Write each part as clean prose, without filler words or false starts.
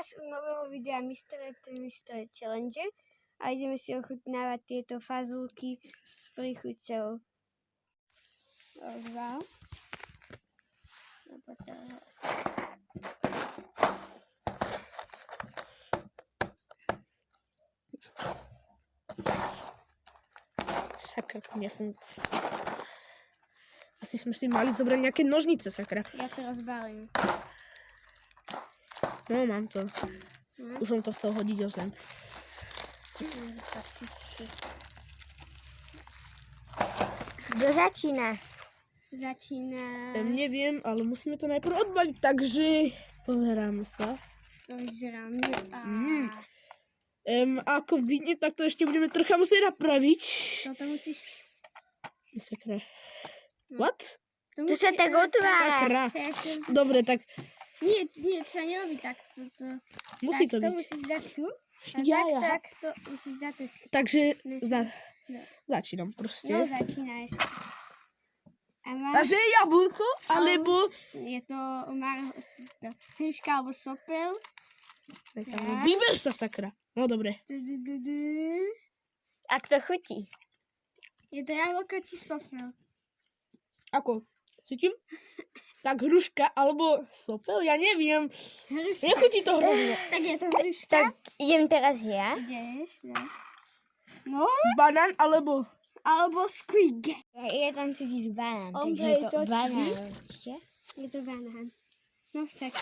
vás u nového videa Mystery Challenge a ideme si ochutnávať tieto fazulky s príchuťou. Dva. Sakra, to nefunguje. Asi sme si mali zobrať nejaké nožnice, sakra. Ja to rozbalím. No, mám to. Už som to chcel hodiť o zem. Kto začína? Neviem, ale musíme to najprv odbaliť, takže pozeráme sa. Ako vidím, tak to ešte budeme trocha musieť napraviť. Toto musíš... Sakra. What? To sa tak otvára. Sakra. Dobre, tak... Nie, to sa nerobí tak. Musí to byť. To musíš dať tu. A Ja. tak to musíš dať. Takže začínam proste. No, začínaj. Takže jablko, alebo... Je to hryška alebo sopel. Vyber sa, sakra. No, dobre. Ak to chutí. Je to jablko či sopel? Ako? Cítim? Tak hruška alebo sopel? Ja neviem. Hruška. Nechutí to hrozne. Tak je to hruška. Tak idem teraz ja. Ideš, ne? No. Banán alebo... Alebo squid. Ja tam cítiš banán. Ondrej, takže to banán. Je to banán. No tak,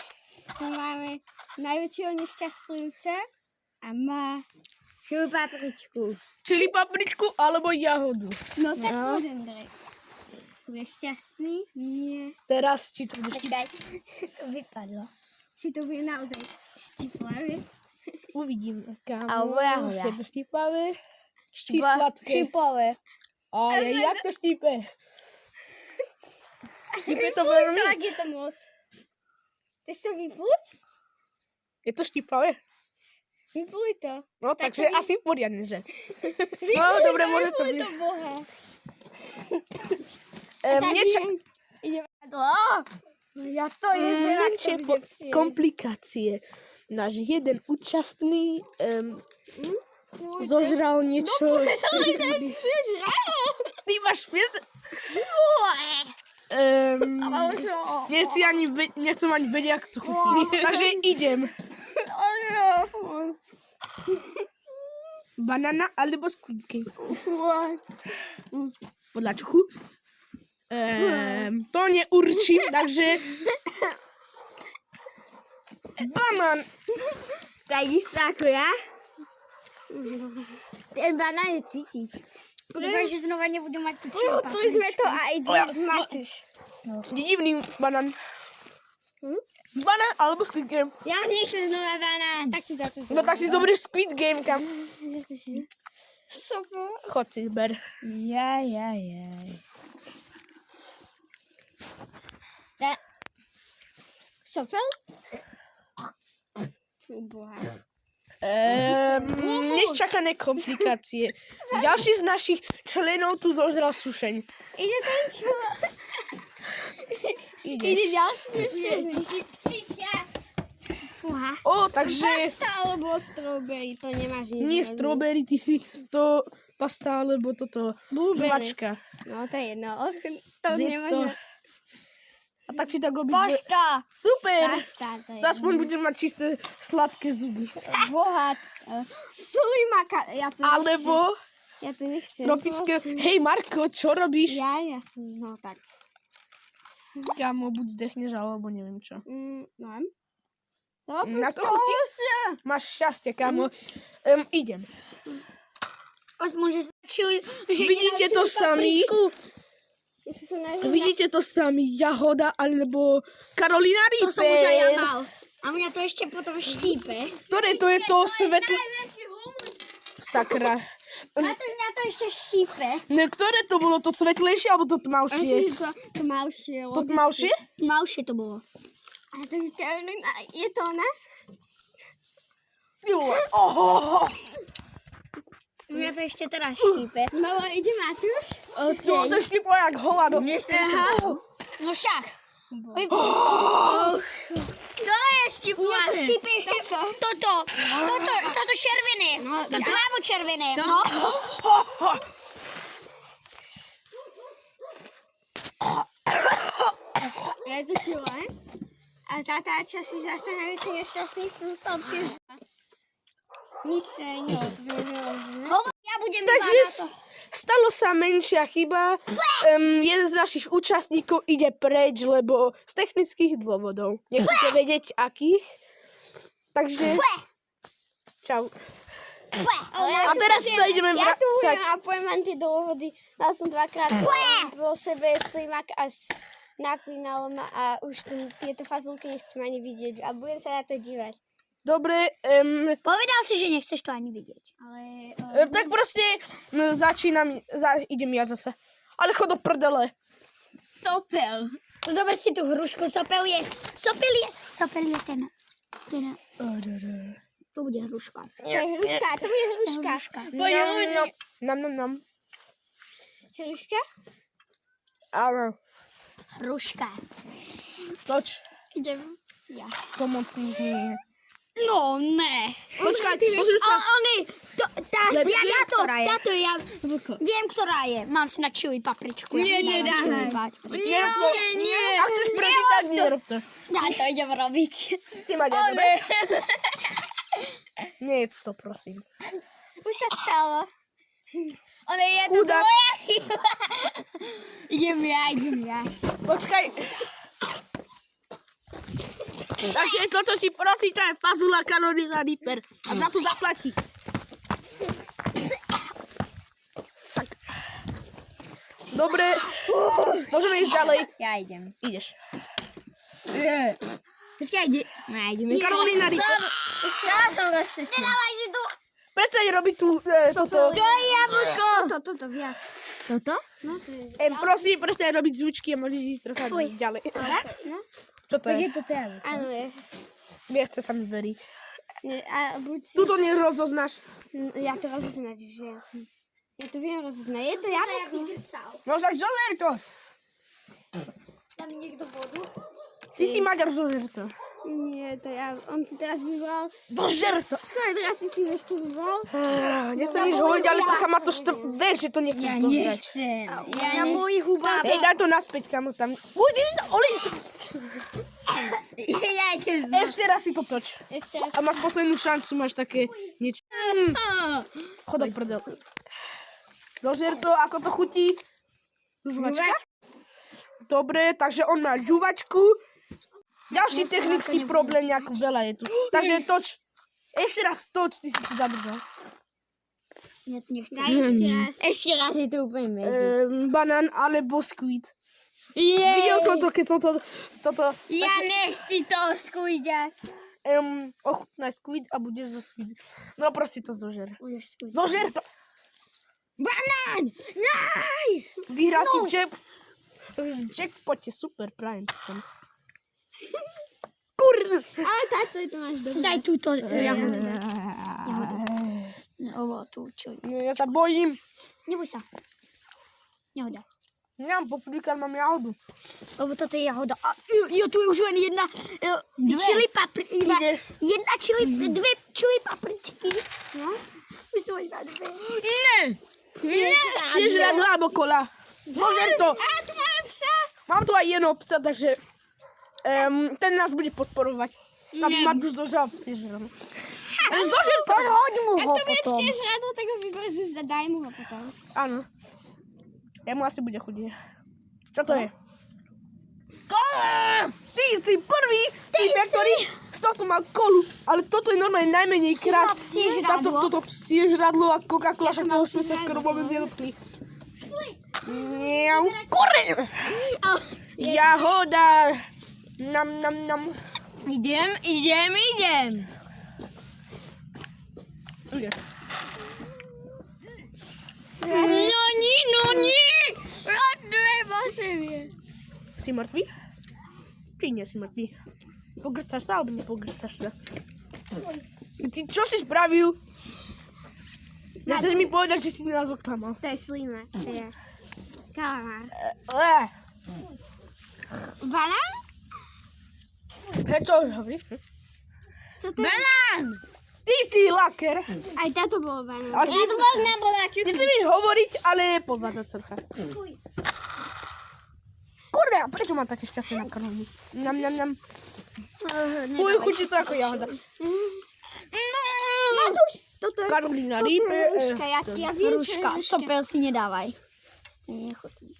to máme najväčšieho nešťastujúca a má Čili papričku. Čili papričku alebo jahodu. no tak budem drej. Bude šťastný? Nie. Teraz či to bude Daj, to vypadlo. Či to bude naozaj štiplavé? Uvidíme. Alebo jahoda. Je to štípavé? Či sladké? Čiplové. Ale jak to štípe? Štípe to veľmi? Tak je to moc. Chceš to vypúť? Je to štípavé? Vypúj to. No, Tak takže to asi poriadne, že? Vypúj No, dobre, môže to vypúj byť. to, boha. Ideme na to. Ja to Menšie komplikácie. Náš jeden účastný zožral niečo. Ty máš nechcem ani vedieť, jak to chutí. Takže idem. Banana alebo squid cake. Podľa čuchu. To neurčím, takže... Banán. Takisto ako ja. Ten banán je cítiť. Dúfam, že znova nebudem mať tú čili papričku. Tu sme to a ide Matúš. Divný banán. Banán alebo squid game. Ja nechcem znova banán. Tak si za to No tak si zoberieš squid game, kam. Sopo. Chod si ber. Jaj. Sopel? Boha. Nečakané komplikácie. Ďalší z našich členov tu zožral sušeň. Ide ten človek. Ide ďalší Fúha. Takže... Pasta alebo strawberry, to nemáš nič. Nie strawberry, ty si to pasta, alebo toto žvačka. No to je jedno. To Zjedz to. nemáš. A tak či tak obi... Pasta. Super! Pasta, to je Aspoň budem mať čisté sladké zuby. bohat. Sulimaka. Ja to Alebo nechcem. Ja to nechcem. tropické... Hej Marko, čo robíš? Ja som, no tak. Kámo, buď zdechneš, alebo neviem čo. No. Na to chutí? Máš šťastie, kámo. Idem. Aspoň, že Vidíte to sami? Vidíte to sami? Jahoda alebo Karolina Reaper. To som už aj ja mal. A mňa to ešte potom štípe. Ktoré to je to svetlé? Sakra. A to mňa to ešte štípe. Ne, ktoré to bolo? To svetlejšie alebo to tmavšie? To malšie. To tmavšie? Malšie to bolo. A to je to ona? Oho. Mňa to ešte teraz štípe. No, ide Matúš? No, to štípa jak hovado. No však. To je Štípláme. Štípy ještě toto červené. No, To trávo červené. To- No. Je to čile. A tátáča si zase najväčší nešťastný, co zostal při Nič není, to by nerozuměl. Ja budem Takže iba na to. stalo sa menšia chyba. Jeden z našich účastníkov ide preč, lebo z technických dôvodov. Nechcete vedieť, akých. Takže, čau. A teraz sa ideme Ja tu vracať. budem a poviem vám tie dôvody. Mal som dvakrát po sebe slimak a naklínalo ma a už tieto fazulky nechcem ani vidieť a budem sa na to dívať. Dobre, Povedal si, že nechceš to ani vidieť. Ale tak proste idem ja zase. Ale chod do prdele. Stopel. Zober si tú hrušku, sopel je ten. To bude hruška. to je hruška, to bude hruška. Nam. Hruška? Áno. Hruška. Toč. Idem ja. Pomocník nie. No, ne. Počkaj, pozri sa. Táto je jablko. Viem, ktorá je. Mám si na čili papričku. Nie, si dám nedávaj. čili papričku. Nie. Ak chceš prežiť, tak nerob to. Ja to idem robiť. Si ma dobre? Nie jedz to, prosím. Už sa stalo. Ale je to Chudák. moja chyba. Idem ja. Počkaj. Takže toto ti prosí, to je fazula Carolina Reaper. A za to zaplatí. Dobre, môžeme ísť ďalej. Ja idem. Ideš. Počkaj, idem. Carolina Reaper. Chcela som rozsvetliť. Dávaj si tu. Prečo robí tu toto? To je jablko. Toto viac. Toto? No to je... Prosím, prestaň robiť zvučky a môžeš ísť trocha ďalej. No? Čo to Tak je? je toto jablko. Áno je. Nechce sa mi veriť. Nie, a buď si... Tuto nerozoznáš. Ja to rozoznať už viem. Ja to viem rozoznať. Je to jablko. No však zožer to. Dá mi niekto vodu? Ty si Maďar, zožer to. Nie, to ja... On si teraz vybral... Zožer to. Skoro teraz si ešte vybral. Nechcem nič hovoriť, ale trocha ma to vieš, že to nechceš Ja zožrať. nechcem. Ja moji huba. Ej, daj to naspäť, kamo tam. Ja idem. Ešte raz si to toč. Ešte raz. A máš poslednú šancu, máš také niečo. Chod do prdel. Zožer to, ako to chutí. Žuvačka. Dobre, takže on má žuvačku. Ďalší technický problém, nejako veľa je tu. Takže toč. Ešte raz toč, ty si to zadržal. Ja to nechcem. Daj ešte raz. Ešte raz je to úplne medzi. Banán alebo squid. Je. Videl som to, keď som toto... Ja nechci to skúďať. Ochutnaj squid a budeš zo squid. No proste to zožer. Budeš skúť. Zožer to. Banán! Nice! Vyhrá si Jack. Jackpote, super, prajem. Kurde. Ale táto je to máš dobré. Daj túto jahodu. Ovo, tú čili. No, ja sa bojím. Neboj sa. Jahoda. Nemám paprika, mám jahodu. Lebo toto je jahoda. A jo, tu je už len jedna čili paprika. Jedna čili, dve čili papričky. No? Myslím, iba dve. Ne! Chceš radu alebo kola? Zožer to. A tu máme psa. Mám tu aj jedno psa, takže ten nás bude podporovať. Aby ma tu zožal psi žral. Zožer to. Hoď mu Ak ho to bude potom. psieš radu, tak ho vybrzuš a daj mu ho potom. Áno. Jemu asi bude chudie. Čo to je? Kola! Ty si prvý tým, ktorý z tohto mal kolu. Ale toto je normálne najmenej krát. psie žradlo. Toto psie žradlo a Coca-Cola, však toho sme sa skoro vôbec nedotkli. Miau. Kure! Jahoda. Nam. Idem. Ideš. No ní! Radujeme sa mi. Si mŕtvý? Ty nie si mŕtvý. Pogrcaš sa, alebo nepogrcaš sa? Ty čo si spravil? Nechceš mi povedať, že si nás oklamal. To je slima. To je kalamár. Eh. Banán? Čo už hovoríš? Co to je? Banán! Ty si laker. Aj táto bolo banán. A ty, Ja to poznám, bola ty si vieš hovoriť, ale podvádzaš trocha. Kurde, a prečo mám také šťastie na krvni? Nam, nam, nam. Uj, chutí to ako jahoda. Toto je Karolina Reaper. hruška. Ja viem, čo je Hruška, hruška. sopel si nedávaj. Nechutí.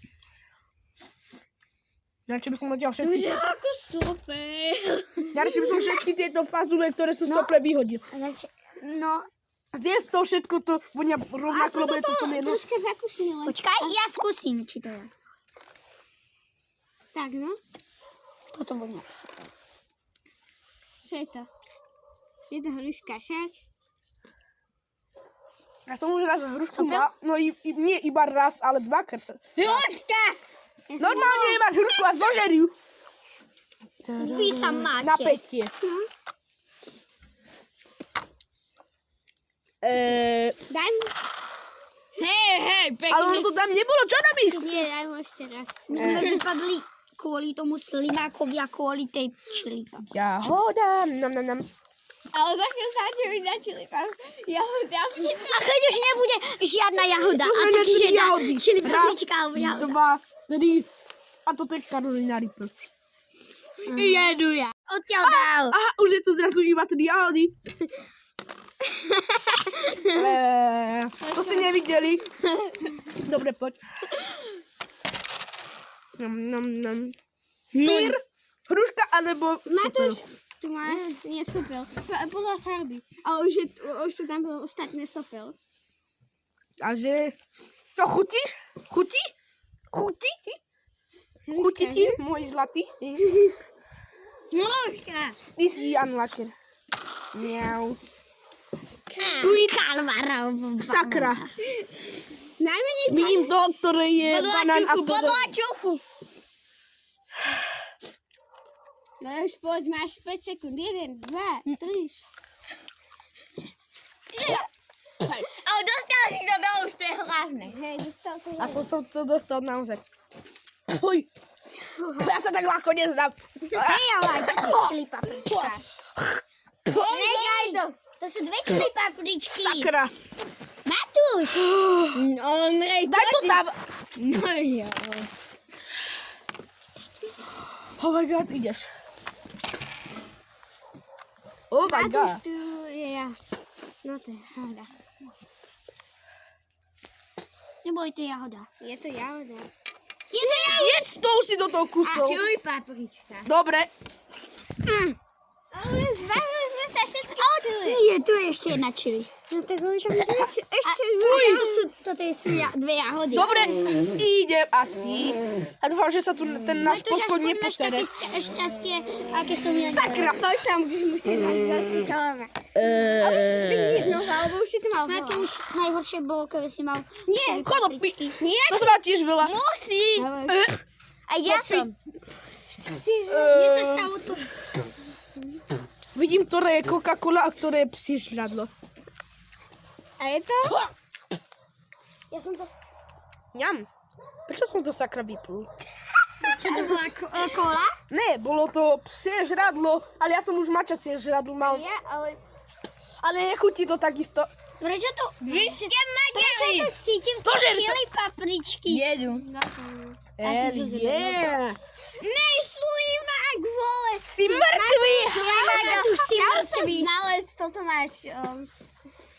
Radšej by som odtiaľ všetky, Ako super. radšej by som všetky tieto fazule, ktoré sú sople, vyhodil. No, Zjedz to všetko, to vonia rovnako, lebo je to v tom jedno. Troška zakusnila. počkaj, ja skúsim, či to je. Tak, no. Toto vonia ako sopel. Čo je to? Je to hruška, však? Ja som už raz hrušku mal, no nie iba raz, ale dvakrát. Hruška! Normálne máš hrušku a zožer ju. Vy sa máte. Na pätie. Daj mu. Hej, Ale pekne. ono to tam nebolo, čo robíš? Nie, daj mu ešte raz. My sme vypadli kvôli tomu slimákovi a kvôli tej čilipa. Jahoda, nam, nam, nam. Ale za chvíľu sa ti vyjde čilipa. Jahoda. A keď už nebude žiadna jahoda. A Môžeme taký, že tri dá jahody. čili Raz, paprička alebo jahoda. 2, 3. A toto je Karolina Reaper. Jedu ja. Odtiaľ dal. Aha, už je tu zrazu iba 3 jahody. To ste nevideli. Dobre, poď. Nam, nam, nam. Mír, hruška, alebo... Matúš, tu máš, nie sopel. Podľa farby. Ale už sú tam bolo ostatné sopel. Takže... To chutíš? Chutí? Chutí ti? Chutí ti, môj zlatý? Hruška. Ty si Jan Laker. Miau. Kalvara. Sakra. Najmenej Vidím to, ktoré je banán a ktoré... Podľa čuchu. No už poď, máš 5 sekúnd. 1, 2, 3. Ale dostal si to do úst, to je hlavné. Hej, dostal to. Ako som to dostal naozaj. Fuj. Ja sa tak ľahko neznám. Hej, ale čili paprička. Nechaj to. To sú 2 čili papričky. Sakra. Matúš. Ondrej, Daj to tam. No jo. Oh my god, ideš. Oh my Matúš, god. tu je ja. No to je jahoda. Nebojte jahoda. Je to jahoda. Jedz to už si do toho kusol. Čuj, paprička. Dobre. Ale zbavili sme sa všetky čili. Nie, tu je ešte jedna čili. No tak už ešte Toto sú 2 jahody. Dobre, idem asi. A dúfam, že sa tu ten náš postoj neposere. Také šťastie, aké som ja. Sakra. To už tam budeš musieť mať zase kalava. Ale spíni znovu, alebo už si to mal veľa. Matúš, najhoršie bolo, keby si mal Nie, čili Konopi. papričky. To som mal tiež veľa. Musí. A ja som. Mne sa stalo to. Vidím, ktoré je Coca-Cola a ktoré je psie žradlo. A je to? Ja som to... Ňam. Prečo som to sakra vyplul? Čo to bola kola? Ne, bolo to psie žradlo, ale ja som už mačacie žradlo mal. Ja, ale... Ale nechutí to takisto. Prečo to... Vy ste Prečo magari. to cítim v To tej žer to. čili papričky? Jedu. Yeah. Slímak, vole. Si mŕtvý. Matúš, si Ja už som mŕtvý. znalec, toto máš...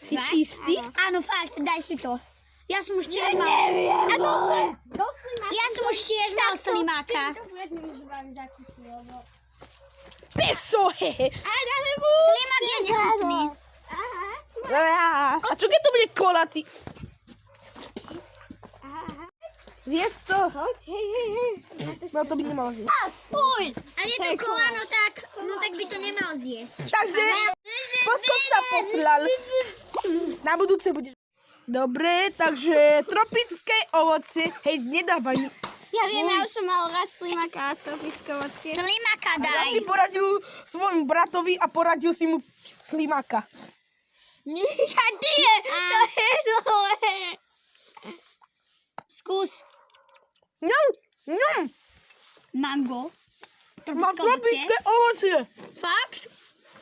Si si istý? Áno, fakt, daj si to. Ja som už tiež mal... Ja som už tiež mal slimáka. Peso, hehe. Slimák je nechutný. A čo keď to bude kola, ty? Zjedz to. No to by nemalo zjesť. A je to kola, no tak by to nemal zjesť. Takže poskok sa poslal. Na budúce bude. Dobre, takže tropické ovocie. Hej, nedávaj. Ja viem, ja už som mal raz slimáka a tropické ovocie. Slimáka Ja daj. si poradil svojmu bratovi a poradil si mu slimáka. Ja tie, to je zlé. Skús. Ňam, ňam. Mango. Má Tropické ovocie. tropické ovocie. Fakt?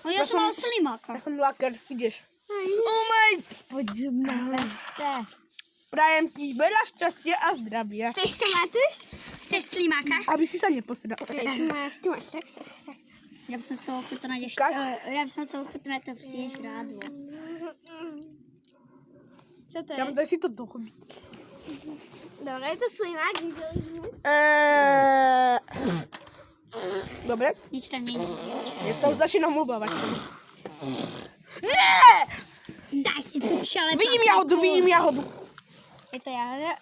No ja som mal slimáka. Ja som laker, ideš. Oh my. Poďme. Prajem ti veľa šťastia a zdravia. Chceš to, Matúš? Chceš slimáka? Aby si sa neposedal. Tu máš, tak. Ja by som chcel ochutnať ešte, ja by som chcel ochutnať to psie žrádlo. Čo to je? Ja daj si to do chobítky. Dobre, je to slimák, videli sme. Dobre, Nič tam nie je. ja sa už začínam ľubávať. Nie! Daj si tu čele. Vidím jahodu. Je to jahoda?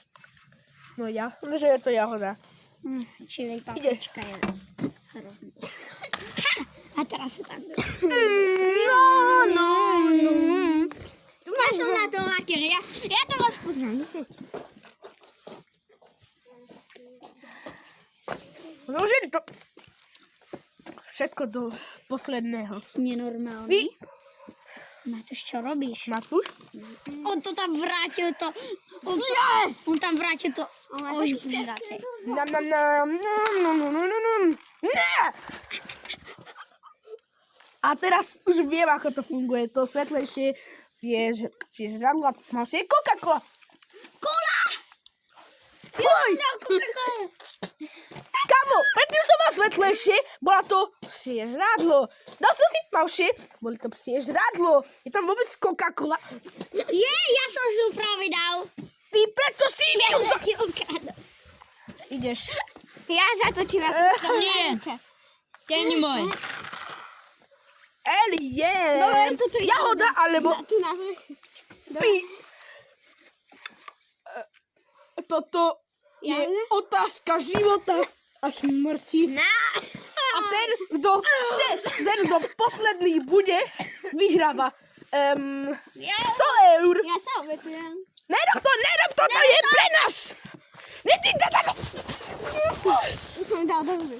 No ja, že je to jahoda. Čili paprička je hrozný. A teraz sa tam... No. Tu máš na to lakier, ja to rozpoznám. Zložili to všetko do posledného. Nenormálny. Vy, Matúš, čo robíš? Matúš? On to tam vrátil to. On tam vrátil to. Už žraté. Nie! A teraz už viem, ako to funguje. To svetlejšie je žradlo a tmavšie je Coca-Cola. Fuj! Kamo, predtým som mal svetlejšie, bola to psie žradlo. Dal som si tmavšie, boli to psie žradlo. Je tam vôbec Coca-Cola. Ja som si ju práve dal. Ty preto si Ja ti ukradol. ideš. Ja zatočím, ja som si to Nie. To nie môj. Eli, je. Dobre, toto je Jahoda, alebo Tu na toto je otázka života a smrti. A ten, kto posledný bude, vyhráva 100 eur. Ja sa obetujem. Nerob to je pre nás. Už som dal dobre.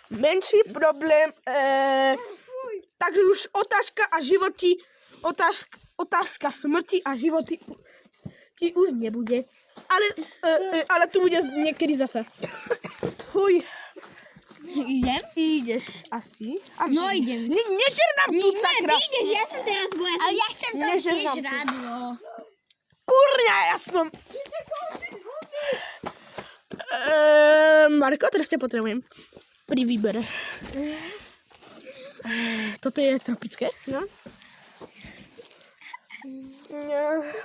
Menší problém. Takže už otázka smrti a životy ti už nebude. Ale tu bude niekedy zase. Fuj. Idem? Ideš asi. No idem. Nežer nám tu, sakra. Ideš, ja som teraz bola. Ale ja chcem to Nežer psie nám tu. žrádlo. Kurňa, ja som... Marko, teraz ťa potrebujem. Pri výbere. Toto je tropické. No.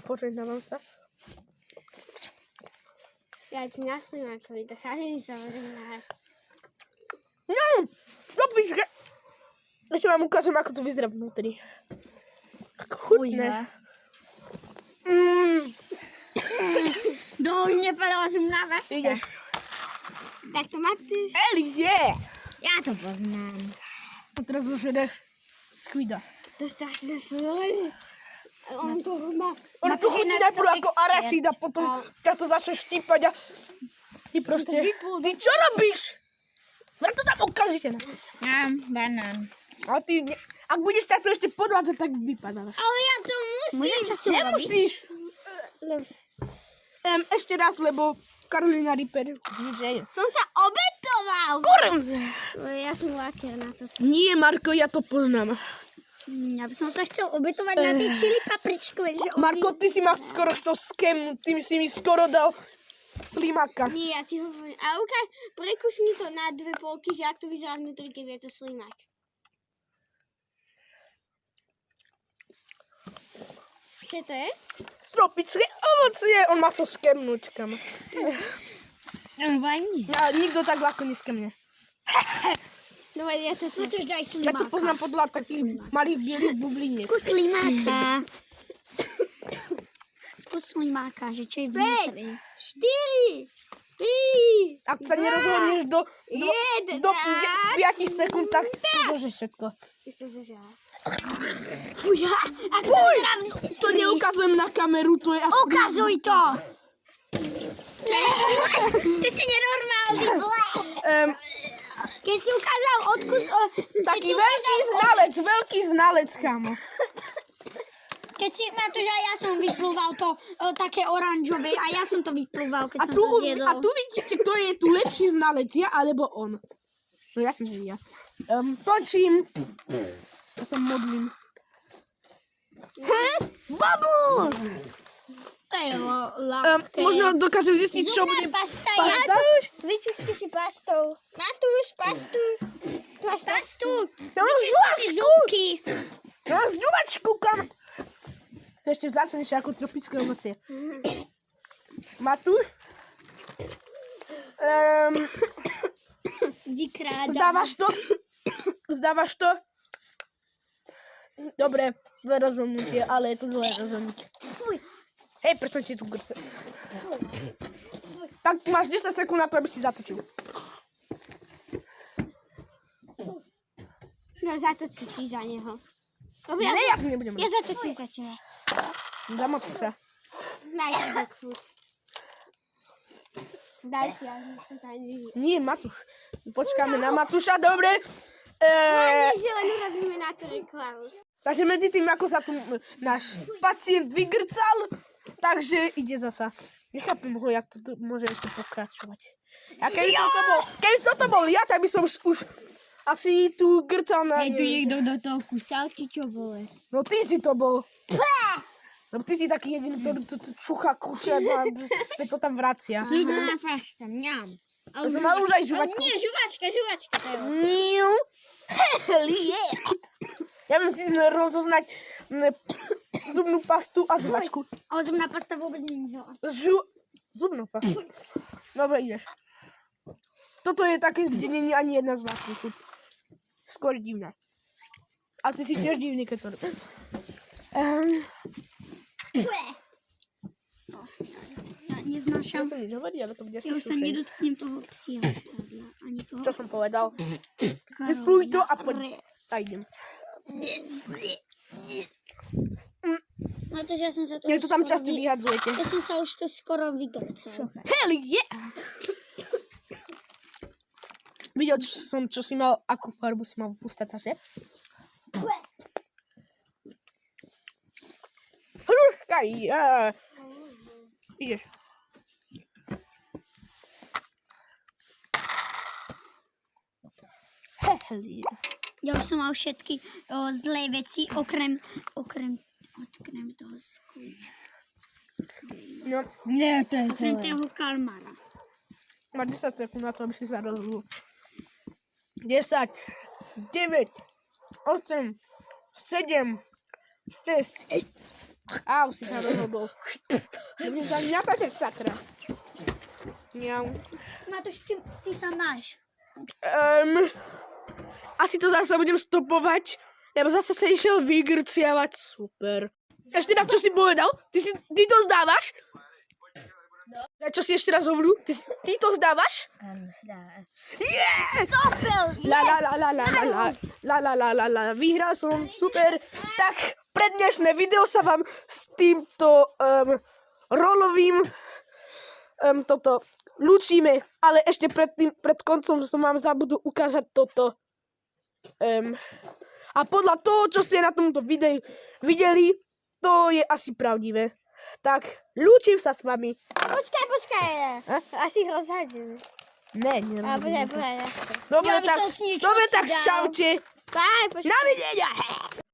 Požehnávam sa. Ja ti na slimákovi, to každý sa môže náš. No, tropické. Ešte vám ukážem, ako to vyzerá vnútri. Chutné. To už nepadala som na vás. Ideš. Tak to Matúš. Eli, je! Ja to poznám. A teraz už ideš skvída. To strašne svoj. On to má. Ono to chutí najprv ako arašíd a potom ťa to začne štípať a ty proste... Ty čo robíš? Ver to tam okamžite. Mám banán. A ty, ak budeš takto ešte podvádzať, tak vypadáš. Ale ja to musím. Môžem času robiť? Nemusíš. Ešte raz, lebo Karolina Ripper nič nie je. Som sa obetoval. Ja som lakier na to. Nie, Marko, ja to poznám. Ja by som sa chcel obetovať na tej čili papričku. Marko, ty si ma skoro chcel skemnúť, ty si mi skoro dal slimáka. Nie, ja ti hovorím. A ukáž, prekús mi to na dve polky, že ak to vyzerá vnútri, keď je to slimák. Čo to je? Tropické ovocie, on ma chcel skemnúť, kam. Vajni. Ja, nikto tak ľahko neskemne. Dobre, ja to tu. Matúš, daj Ja to slimáka. poznám podľa takých malých bielých bubliniek. Skús slimáka. Skús slimáka, že čo je vnútri. 4, 3, Ak sa nerozhodneš do 5 sekúnd, tak môžeš všetko. Fuja, ak to Fuj! vyzerá vnútri. To neukazujem na kameru, to je... Ukazuj to! Ty si nenormálny. Keď si ukázal odkus... Taký veľký znalec, kámo. Keď si, Matúš, a ja som vyplúval to také oranžové a ja som to vyplúval, keď A som tu, to zjedol. vidíte, kto je tu lepší znalec, ja alebo on. No jasne, že ja. Točím. Ja sa modlím. Bubble! To je ľahké. Možno dokážem zistiť, čo bude pasta. pasta. Vyčisti si pastou. Matúš, pastu. Tu máš pastu. Si zúbky. Ja mám žuvačku, kam? To je ešte vzácnejšie ako tropické ovocie. Matúš? Vykrádam. Zdávaš to? Dobre, zlé rozhodnutie, ale je to zlé rozhodnutie. Hej, prečo ti tu grce? Tak máš 10 sekúnd na to, aby si zatočil. No zatočí si za neho. Ne, ja tu nebudem. Ja zatočím za teba. Zamočí sa. Daj si dokúť. Daj si, ale to tam nie. Nie, Matúš. Počkáme na Matúša, dobre. Nie, že len urobíme na to reklamu. Takže medzi tým, ako sa tu náš pacient vygrcal, takže ide zasa. Nechápem ho, jak to tu môže ešte pokračovať. A keby som to bol ja, tak by som už asi tu grcal na... Hej, tu niekto do toho kusal, či čo bolo? No ty si to bol. No ty si taký jediný, ktorý to čucha, kúša a späť to tam vracia. Zubná pasta, mňam. Ja som mal už aj žuvačku. Nie, žuvačka, to je. Niu. Hell yeah. Ja viem si rozoznať zubnú pastu a žuvačku. Ale zubná pasta vôbec nie je zlá. Zubnú pastu. Dobre, ideš. Toto je také, kde nie je ani jedna zlá chuť. Skôr divná. A ty si tiež divný, keď to robíš. Ja neznášam. Ja som nič hovorí, ale to bude asi Ja už sa sušený. nedotknem toho psieho šťadla. Ani toho. Čo som povedal? Vypluj to a poď. A idem. No to, že ja som sa tu... Nie, to tam často vyhadzujete. Ja som sa už tu skoro vygrcal. Hell yeah! Videl som, čo si mal, akú farbu si mal v ústata, že? Hruška, ja. Ideš. Hell yeah. Ja už som mal všetky zlé veci, okrem toho skúča. No, Nie, to je Okrem zlé. toho kalmara. máš 10 sekúnd na to, aby si sa rozhodol. 10, 9, 8, 7, 6. Au, si sa rozhodol. Budem sa natáčať, sakra. Miau. Matúš, ty sa máš. Asi to zase budem stopovať, lebo zase sa išiel vygrciavať. Super. Ešte raz, čo si povedal? Ty to zdávaš? A čo si ešte raz hovoril? Ty to zdávaš? Áno, zdá. Yes! La. Vyhral som, super. Tak, pre dnešné video sa vám s týmto rolovým lúčime, ale ešte pred koncom som vám zabudol ukázať toto. A podľa toho, čo ste na tomto videu videli, to je asi pravdivé. Tak, lúčim sa s vami. Počkaj. Asi ho zhážem. Ne. Počkaj. Dobre, Ja by tak, som si niečo dobre, si tak dal. čaute. Počkaj. Na videnia.